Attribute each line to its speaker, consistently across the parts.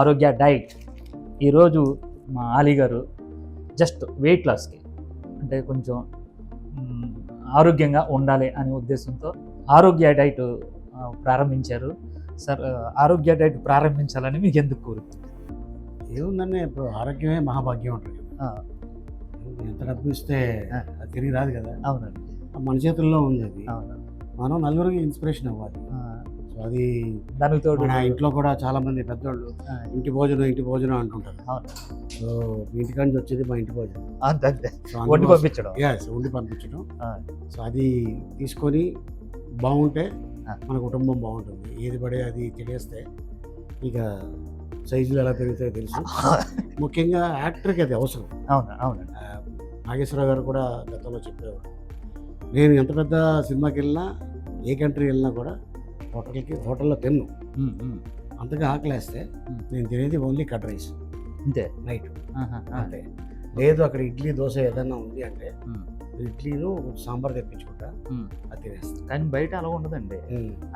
Speaker 1: ఆరోగ్య డైట్. ఈరోజు మా ఆలీ గారు జస్ట్ వెయిట్ లాస్కి అంటే కొంచెం ఆరోగ్యంగా ఉండాలి అనే ఉద్దేశంతో ఆరోగ్య డైట్ ప్రారంభించారు. సార్, ఆరోగ్య డైట్ ప్రారంభించాలని మీకు ఎందుకు కోరుతుంది?
Speaker 2: ఏముందండి, ఇప్పుడు ఆరోగ్యమే మహాభాగ్యం ఉంటుంది కదా. ఎంత డబ్బు ఇస్తే అది తిరిగి రాదు కదా.
Speaker 1: అవునండి,
Speaker 2: మన చేతుల్లో ఉంది అది.
Speaker 1: అవును.
Speaker 2: మనం నలుగురికి ఇన్స్పిరేషన్ అవ్వాలి. సో అది
Speaker 1: దానికి తోడు
Speaker 2: మన ఇంట్లో కూడా చాలా మంది పెద్దోళ్ళు ఇంటి భోజనం అంటుంటారు.
Speaker 1: అవును.
Speaker 2: సో మీ ఇంటికాడ నుంచి వచ్చేది మా ఇంటి భోజనం.
Speaker 1: అంతే,
Speaker 2: సో
Speaker 1: వండి పంపించడం.
Speaker 2: వండి పంపించడం. సో అది తీసుకొని బాగుంటే మన కుటుంబం బాగుంటుంది. ఏది పడే అది తినేస్తే ఇక సైజులు ఎలా పెరుగుతాయో తెలుసు. ముఖ్యంగా యాక్టర్కి అది అవసరం.
Speaker 1: అవును, అవునండి.
Speaker 2: నాగేశ్వరరావు గారు కూడా గతంలో చెప్పేవారు, నేను ఎంత పెద్ద సినిమాకి వెళ్ళినా ఏ కంట్రీ వెళ్ళినా కూడా హోటల్లో తిన్ను. అంతగా ఆకలేస్తే నేను తినేది ఓన్లీ కట్ రైస్
Speaker 1: అంతే
Speaker 2: నైట్. అంతే. లేదు అక్కడ ఇడ్లీ దోశ ఏదన్నా ఉంది అంటే ఇడ్లీను సాంబార్ తెప్పించుకుంటా, అది తినేస్తాను.
Speaker 1: కానీ బయట అలా ఉండదండి.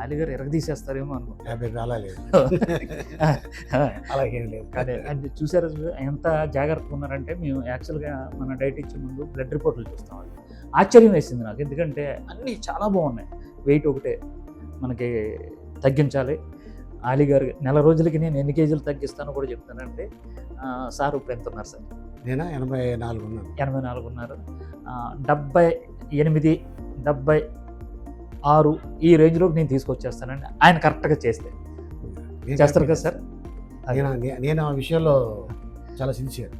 Speaker 1: ఆలీ గారు ఎరగదీసేస్తారేమో అనుకుంటా.
Speaker 2: అలా లేదు, అలాగేం లేదు.
Speaker 1: కానీ అది చూసారు ఎంత జాగ్రత్తగా ఉన్నారంటే, మేము యాక్చువల్గా మన డైట్ ఇచ్చే ముందు బ్లడ్ రిపోర్ట్లు చూస్తామండి. ఆశ్చర్యం వేసింది నాకు, ఎందుకంటే అన్నీ చాలా బాగున్నాయి. వెయిట్ ఒకటే మనకి తగ్గించాలి. ఆలీ గారు నెల రోజులకి నేను ఎన్ని కేజీలు తగ్గిస్తానో కూడా చెప్తానంటే, సార్ ఇప్పుడు ఎంత ఉన్నారు సార్?
Speaker 2: నేను 84 ఉన్నాను.
Speaker 1: 84 ఉన్నారు. 78, 76 ఈ రేంజ్లోకి నేను తీసుకొచ్చేస్తానండి, ఆయన కరెక్ట్గా చేస్తే. చేస్తారు కదా సార్?
Speaker 2: నేను ఆ విషయంలో చాలా సిన్సియర్.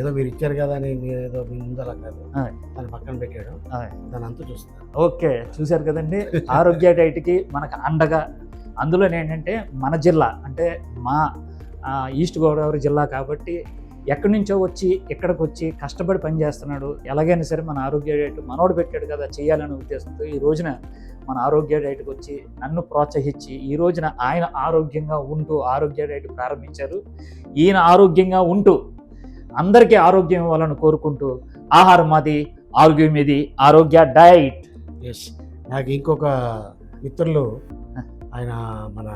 Speaker 2: ఏదో మీరు ఇచ్చారు కదా అని ఏదో మీ ముందు అలా కాదు, దాన్ని పక్కన పెట్టాడు, దాని అంతా చూస్తాను.
Speaker 1: ఓకే, చూశారు కదండి. ఆరోగ్య డైట్కి మనకు అండగా, అందులో ఏంటంటే మన జిల్లా అంటే మా ఈస్ట్ గోదావరి జిల్లా కాబట్టి ఎక్కడి నుంచో వచ్చి ఇక్కడికి వచ్చి కష్టపడి పనిచేస్తున్నాడు. ఎలాగైనా సరే మన ఆరోగ్య డైట్ మనోడు పెట్టాడు కదా చేయాలనే ఉద్దేశంతో ఈ రోజున మన ఆరోగ్య డైట్కి వచ్చి నన్ను ప్రోత్సహించి ఈ రోజున ఆయన ఆరోగ్యంగా ఉంటూ ఆరోగ్య డైట్ ప్రారంభించారు. ఈయన ఆరోగ్యంగా ఉంటూ అందరికీ ఆరోగ్యం ఇవ్వాలని కోరుకుంటూ, ఆహారం మాది, ఆరోగ్యం ఇది, ఆరోగ్య డైట్.
Speaker 2: ఎస్, నాకు ఇంకొక మిత్రులు ఆయన మన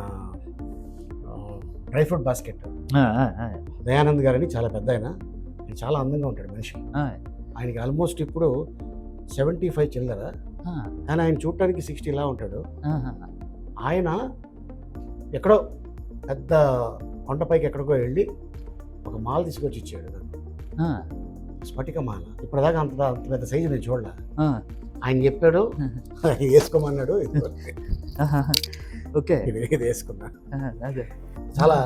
Speaker 2: డ్రై ఫ్రూట్ బాస్కెట్ దయానంద్ గారని చాలా పెద్ద ఆయన చాలా అందంగా ఉంటాడు మనిషి. ఆయనకి ఆల్మోస్ట్ ఇప్పుడు 75 చిల్లర, కానీ ఆయన చూడటానికి 60 ఇలా ఉంటాడు. ఆయన ఎక్కడో పెద్ద కొండపైకి ఎక్కడికో వెళ్ళి ఒక మాల తీసుకొచ్చి ఇచ్చాడు నాకు, స్ఫటిక మాల. ఇప్పటిదాకా అంత పెద్ద సైజు నేను చూడలే. ఆయన చెప్పాడు వేసుకోమన్నాడు,
Speaker 1: ఓకే
Speaker 2: ఇది వేసుకున్నా, చాలా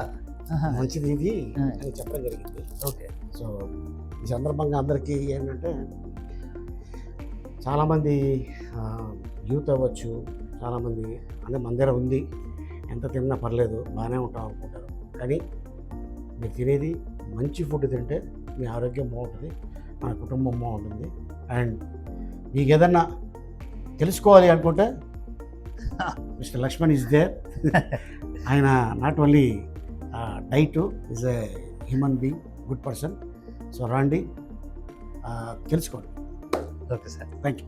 Speaker 2: మంచిది ఇది అని చెప్పడం జరిగింది.
Speaker 1: ఓకే.
Speaker 2: సో ఈ సందర్భంగా అందరికీ ఏంటంటే, చాలామంది యూత్ అవ్వచ్చు, చాలామంది అంటే మన దగ్గర ఉంది, ఎంత తిన్నా పర్లేదు బాగానే ఉంటాం అనుకుంటారు. కానీ మీరు తినేది మంచి ఫుడ్ తింటే మీ ఆరోగ్యం బాగుంటుంది, మన కుటుంబం బాగుంటుంది. అండ్ మీకు ఏదన్నా తెలుసుకోవాలి అనుకుంటే మిస్టర్ లక్ష్మణ్ ఈజ్ దేర్. ఆయన not only diet, is a human being, good person. So రండి, తెలుసుకోండి.
Speaker 1: Okay sir,
Speaker 2: thank you.